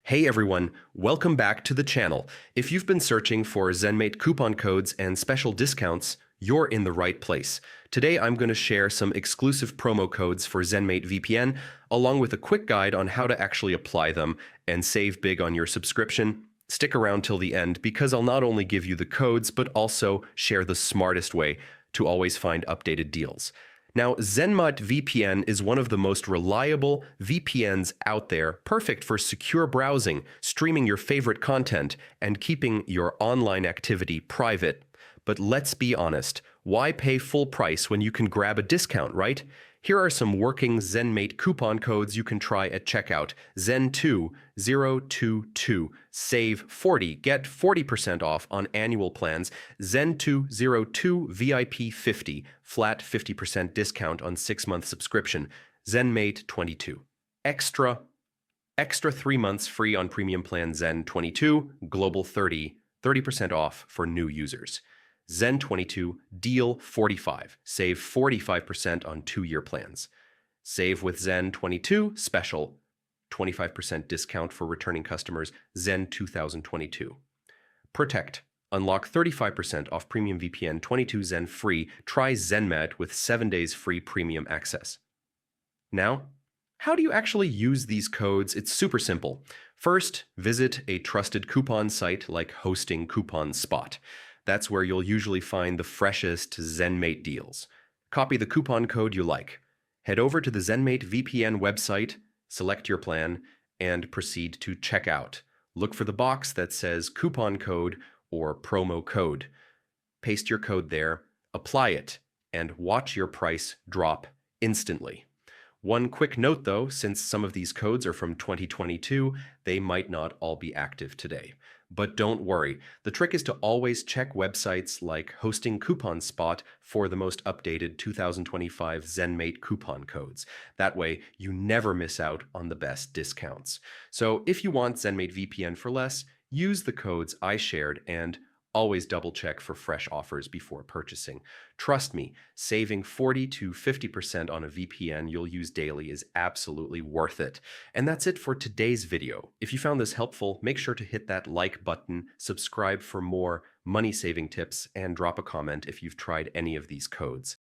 Hey everyone, welcome back to the channel. If you've been searching for Zenmate coupon codes and special discounts, you're in the right place. Today I'm going to share some exclusive promo codes for Zenmate VPN, along with a quick guide on how to actually apply them and save big on your subscription. Stick around till the end because I'll not only give you the codes, but also share the smartest way to always find updated deals. Now, Zenmate VPN is one of the most reliable VPNs out there, perfect for secure browsing, streaming your favorite content, and keeping your online activity private. But let's be honest, why pay full price when you can grab a discount, right? Here are some working Zenmate coupon codes you can try at checkout. Zen2022, save 40, get 40% off on annual plans. Zen202 VIP 50, flat 50% discount on 6-month subscription. Zenmate 22, extra 3 months free on premium plan. Zen 22, global 30% off for new users. Zen 22, deal 45, save 45% on 2-year plans. Save with Zen 22, special 25% discount for returning customers. Zen 2022. Protect, unlock 35% off premium VPN 22 Zen free. Try Zenmate with 7 days free premium access. Now, how do you actually use these codes? It's super simple. First, visit a trusted coupon site like Hosting Coupon Spot. That's where you'll usually find the freshest Zenmate deals. Copy the coupon code you like. Head over to the Zenmate VPN website, select your plan, and proceed to checkout. Look for the box that says coupon code or promo code. Paste your code there, apply it, and watch your price drop instantly. One quick note though, since some of these codes are from 2022, they might not all be active today. But don't worry, the trick is to always check websites like Hosting Coupon Spot for the most updated 2025 Zenmate coupon codes. That way, you never miss out on the best discounts. So if you want Zenmate VPN for less, use the codes I shared and always double check for fresh offers before purchasing. Trust me, saving 40 to 50% on a VPN you'll use daily is absolutely worth it. And that's it for today's video. If you found this helpful, make sure to hit that like button, subscribe for more money-saving tips, and drop a comment if you've tried any of these codes.